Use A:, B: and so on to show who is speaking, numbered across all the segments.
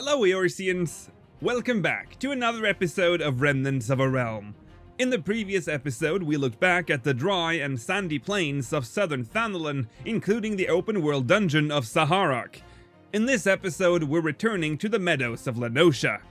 A: Hello Eorzeans! Welcome back to another episode of Remnants of a Realm. In the previous episode, we looked back at the dry and sandy plains of southern Thanalan, including the open-world dungeon of Saharok. In this episode, we're returning to the meadows of La Noscea.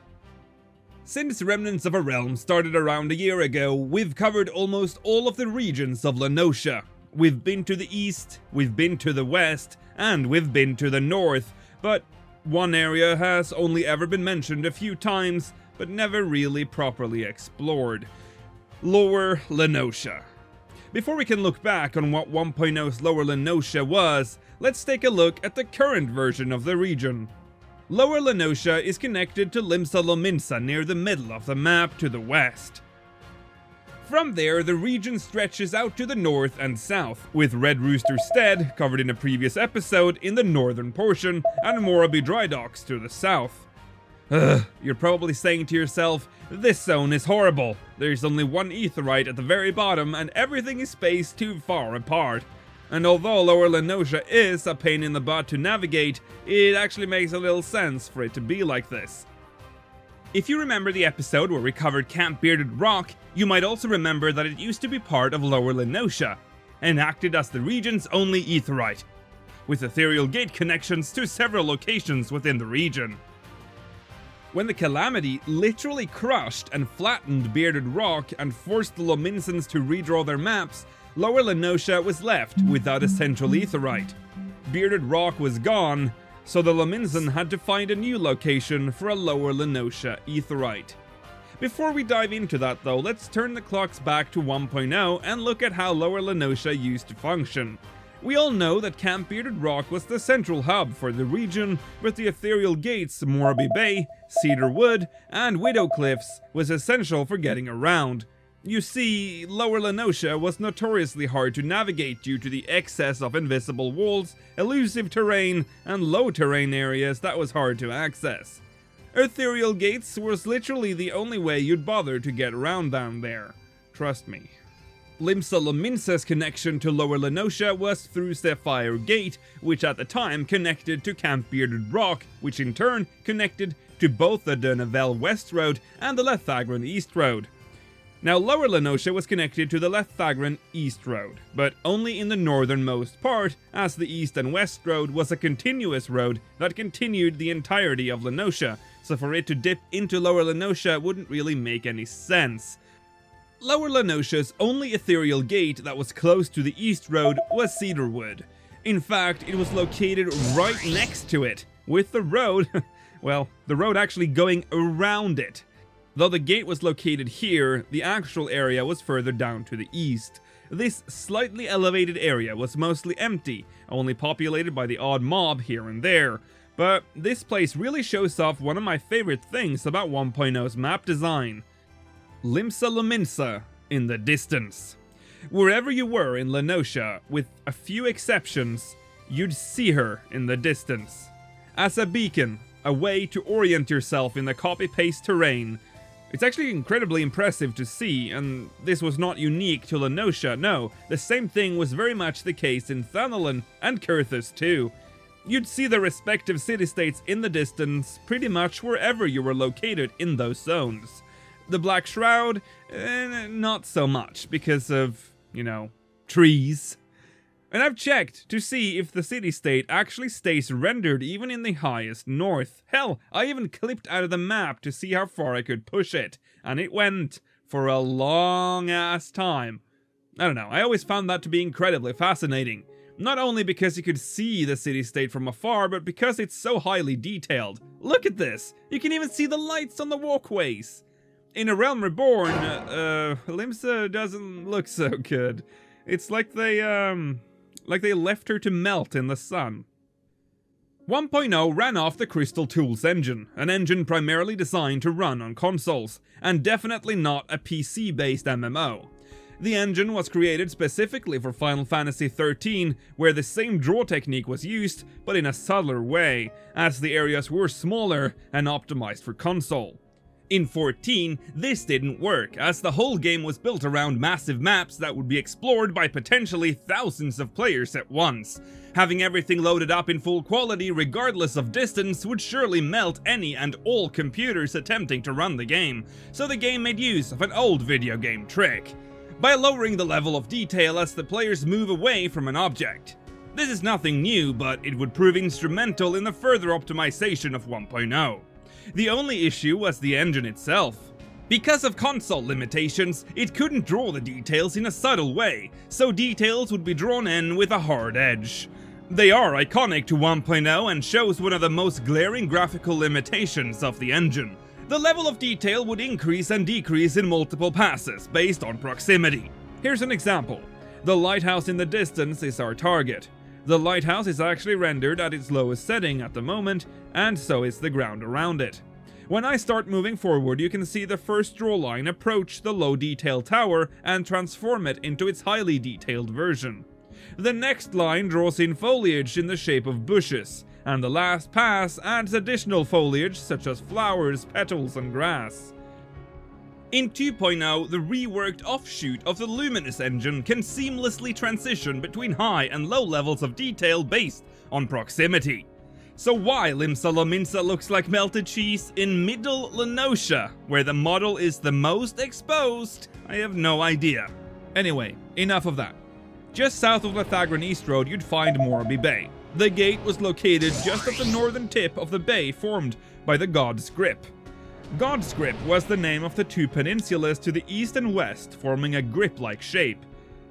A: Since Remnants of a Realm started around a year ago, we've covered almost all of the regions of La Noscea. We've been to the east, we've been to the west, and we've been to the north, but one area has only ever been mentioned a few times, but never really properly explored. Lower La Noscea. Before we can look back on what 1.0's Lower La Noscea was, let's take a look at the current version of the region. Lower La Noscea is connected to Llymlaen near the middle of the map to the west. From there, the region stretches out to the north and south, with Red Rooster Stead, covered in a previous episode, in the northern portion, and Moraby Dry Docks to the south. You're probably saying to yourself, this zone is horrible. There's only one aetherial at the very bottom, and everything is spaced too far apart. And although Lower La Noscea is a pain in the butt to navigate, it actually makes a little sense for it to be like this. If you remember the episode where we covered Camp Bearded Rock, you might also remember that it used to be part of Lower La Noscea, and acted as the region's only aetherial, with ethereal gate connections to several locations within the region. When the Calamity literally crushed and flattened Bearded Rock and forced the Llymlaens to redraw their maps, Lower La Noscea was left without a central aetherial. Bearded Rock was gone, so the Llymlaen had to find a new location for a Lower La Noscea aetherial. Before we dive into that though, let's turn the clocks back to 1.0 and look at how Lower La Noscea used to function. We all know that Camp Bearded Rock was the central hub for the region, with the ethereal gates Moraby Bay, Cedar Wood, and Widow Cliffs was essential for getting around. You see, Lower La Noscea was notoriously hard to navigate due to the excess of invisible walls, elusive terrain, and low terrain areas that was hard to access. Ethereal gates was literally the only way you'd bother to get around down there. Trust me. Llymlaen's connection to Lower La Noscea was through Sapphire Gate, which at the time connected to Camp Bearded Rock, which in turn connected to both the Dunavel West Road and the Lethagran East Road. Now, Lower La Noscea was connected to the Lethagran East Road, but only in the northernmost part, as the East and West Road was a continuous road that continued the entirety of La Noscea, so for it to dip into Lower La Noscea wouldn't really make any sense. Lower La Noscea's only ethereal gate that was close to the East Road was Cedarwood. In fact, it was located right next to it, with the road, well, the road actually going around it. Though the gate was located here, the actual area was further down to the east. This slightly elevated area was mostly empty, only populated by the odd mob here and there. But this place really shows off one of my favorite things about 1.0's map design. Llymlaen in the distance. Wherever you were in La Noscea, with a few exceptions, you'd see her in the distance. As a beacon, a way to orient yourself in the copy-paste terrain. It's actually incredibly impressive to see, and this was not unique to La Noscea, no, the same thing was very much the case in Thanalan and Kurthus too. You'd see the respective city-states in the distance pretty much wherever you were located in those zones. The Black Shroud, not so much, because of, trees. And I've checked to see if the city-state actually stays rendered even in the highest north. Hell, I even clipped out of the map to see how far I could push it, and it went for a long-ass time. I don't know, I always found that to be incredibly fascinating. Not only because you could see the city-state from afar, but because it's so highly detailed. Look at this! You can even see the lights on the walkways! In A Realm Reborn, Llymlaen doesn't look so good. It's like they left her to melt in the sun. 1.0 ran off the Crystal Tools engine, an engine primarily designed to run on consoles, and definitely not a PC-based MMO. The engine was created specifically for Final Fantasy XIII, where the same draw technique was used, but in a subtler way, as the areas were smaller and optimized for console. In 14, this didn't work, as the whole game was built around massive maps that would be explored by potentially thousands of players at once. Having everything loaded up in full quality regardless of distance would surely melt any and all computers attempting to run the game, so the game made use of an old video game trick by lowering the level of detail as the players move away from an object. This is nothing new, but it would prove instrumental in the further optimization of 1.0. The only issue was the engine itself. Because of console limitations, it couldn't draw the details in a subtle way, so details would be drawn in with a hard edge. They are iconic to 1.0 and shows one of the most glaring graphical limitations of the engine. The level of detail would increase and decrease in multiple passes based on proximity. Here's an example. The lighthouse in the distance is our target. The lighthouse is actually rendered at its lowest setting at the moment, and so is the ground around it. When I start moving forward, you can see the first draw line approach the low detail tower and transform it into its highly detailed version. The next line draws in foliage in the shape of bushes, and the last pass adds additional foliage such as flowers, petals, and grass. In 2.0, the reworked offshoot of the Luminous engine can seamlessly transition between high and low levels of detail based on proximity. So why Llymlaen looks like melted cheese in Middle La Noscea, where the model is the most exposed, I have no idea. Anyway, enough of that. Just south of Lethagran East Road you'd find Moraby Bay. The gate was located just at the northern tip of the bay formed by the God's Grip. God's Grip was the name of the two peninsulas to the east and west, forming a grip-like shape.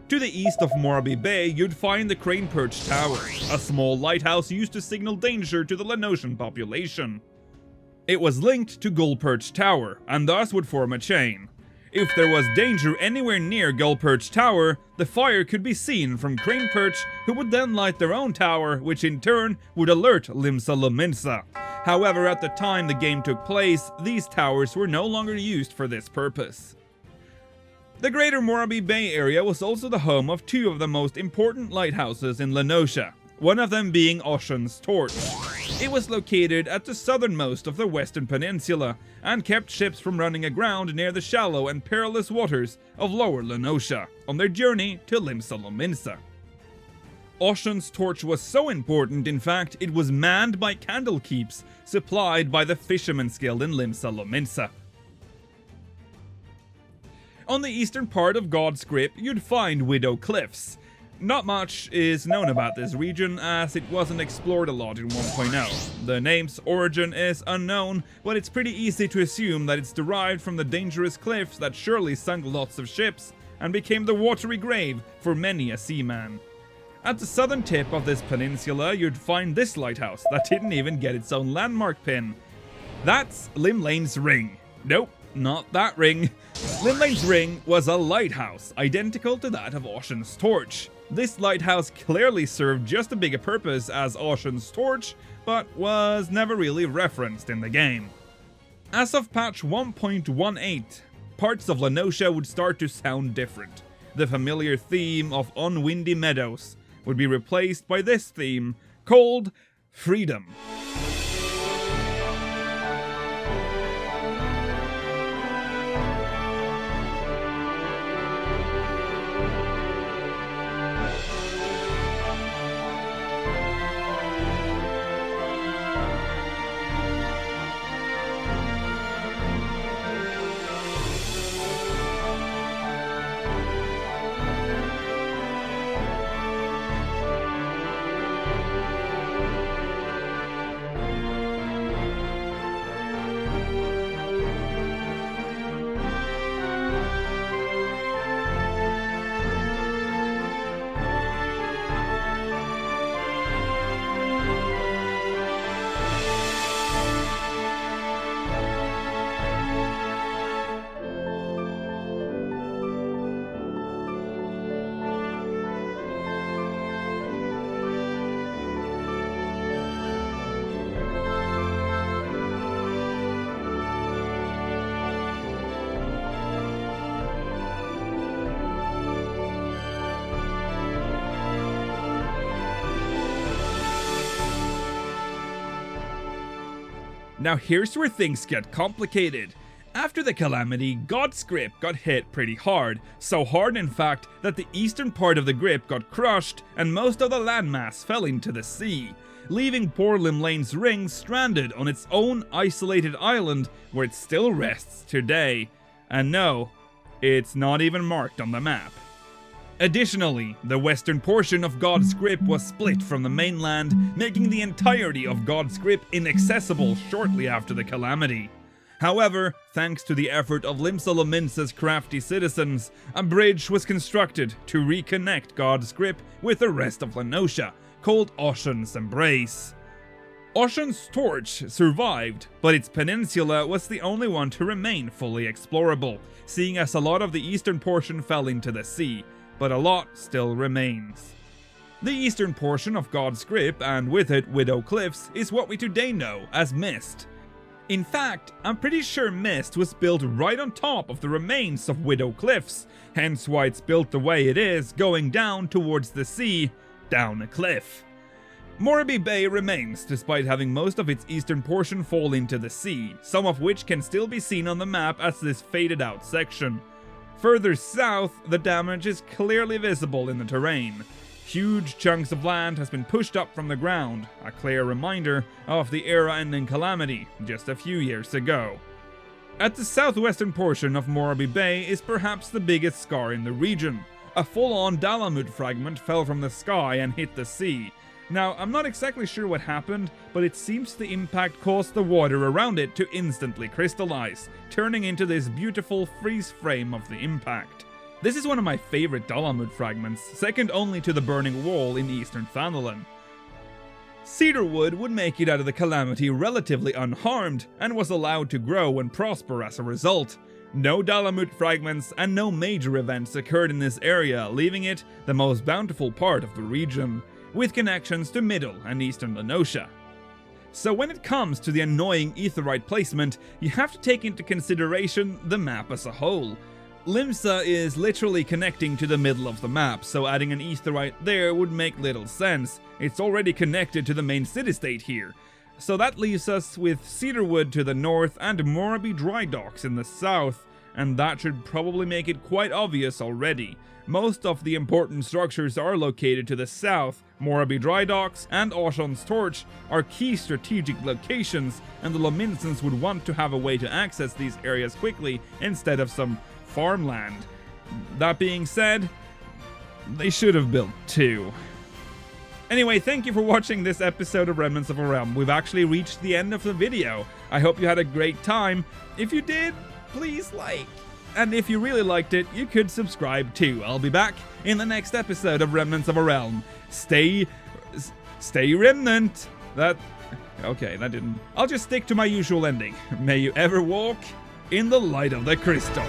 A: To the east of Moraby Bay, you'd find the Crane Perch Tower, a small lighthouse used to signal danger to the La Noscean population. It was linked to Gull Perch Tower, and thus would form a chain. If there was danger anywhere near Gull Perch Tower, the fire could be seen from Crane Perch, who would then light their own tower, which in turn would alert Llymlaen. However, at the time the game took place, these towers were no longer used for this purpose. The greater Moraby Bay area was also the home of two of the most important lighthouses in La Noscea, one of them being Oschon's Torch. It was located at the southernmost of the western peninsula, and kept ships from running aground near the shallow and perilous waters of Lower La Noscea on their journey to Llymlaen. Oschon's Torch was so important, in fact, it was manned by candlekeeps supplied by the Fishermen's Guild in Llymlaen. On the eastern part of God's Grip, you'd find Widow Cliffs. Not much is known about this region, as it wasn't explored a lot in 1.0. The name's origin is unknown, but it's pretty easy to assume that it's derived from the dangerous cliffs that surely sunk lots of ships and became the watery grave for many a seaman. At the southern tip of this peninsula, you'd find this lighthouse that didn't even get its own landmark pin. That's Llymlaen's Ring. Nope, not that ring. Llymlaen's Ring was a lighthouse, identical to that of Oschon's Torch. This lighthouse clearly served just as big a purpose as Oschon's Torch, but was never really referenced in the game. As of patch 1.18, parts of La Noscea would start to sound different. The familiar theme of unwindy meadows would be replaced by this theme, called Freedom. Now here's where things get complicated. After the calamity, God's grip got hit pretty hard, so hard in fact that the eastern part of the grip got crushed and most of the landmass fell into the sea, leaving poor Llymlaen's ring stranded on its own isolated island where it still rests today. And no, it's not even marked on the map. Additionally, the western portion of God's grip was split from the mainland, making the entirety of God's grip inaccessible shortly after the calamity. However, thanks to the effort of Llymlaen's crafty citizens, a bridge was constructed to reconnect God's grip with the rest of La Noscea, called Oschon's Embrace. Oschon's torch survived, but its peninsula was the only one to remain fully explorable, seeing as a lot of the eastern portion fell into the sea, but a lot still remains. The eastern portion of God's grip, and with it Widow Cliffs, is what we today know as Mist. In fact, I'm pretty sure Mist was built right on top of the remains of Widow Cliffs, hence why it's built the way it is, going down towards the sea, down a cliff. Moraby Bay remains, despite having most of its eastern portion fall into the sea, some of which can still be seen on the map as this faded out section. Further south, the damage is clearly visible in the terrain. Huge chunks of land has been pushed up from the ground, a clear reminder of the era-ending calamity just a few years ago. At the southwestern portion of Moraby Bay is perhaps the biggest scar in the region. A full-on Dalamud fragment fell from the sky and hit the sea. Now, I'm not exactly sure what happened, but it seems the impact caused the water around it to instantly crystallize, turning into this beautiful freeze frame of the impact. This is one of my favorite Dalamud fragments, second only to the Burning Wall in eastern Thanalan. Cedarwood would make it out of the calamity relatively unharmed, and was allowed to grow and prosper as a result. No Dalamud fragments and no major events occurred in this area, leaving it the most bountiful part of the region, with connections to Middle and Eastern La Noscea. So when it comes to the annoying aetherite placement, you have to take into consideration the map as a whole. Llymlaen is literally connecting to the middle of the map, so adding an aetherite there would make little sense. It's already connected to the main city-state here. So that leaves us with Cedarwood to the north and Moraby Dry Docks in the south, and that should probably make it quite obvious already. Most of the important structures are located to the south. Moraby Dry Docks and Oschon's Torch are key strategic locations, and the Llymlaens would want to have a way to access these areas quickly instead of some farmland. That being said, they should have built two. Anyway, thank you for watching this episode of Remnants of a Realm. We've actually reached the end of the video. I hope you had a great time. If you did, please like. And if you really liked it, you could subscribe too. I'll be back in the next episode of Remnants of a Realm. Stay remnant. Okay, that didn't. I'll just stick to my usual ending. May you ever walk in the light of the crystal.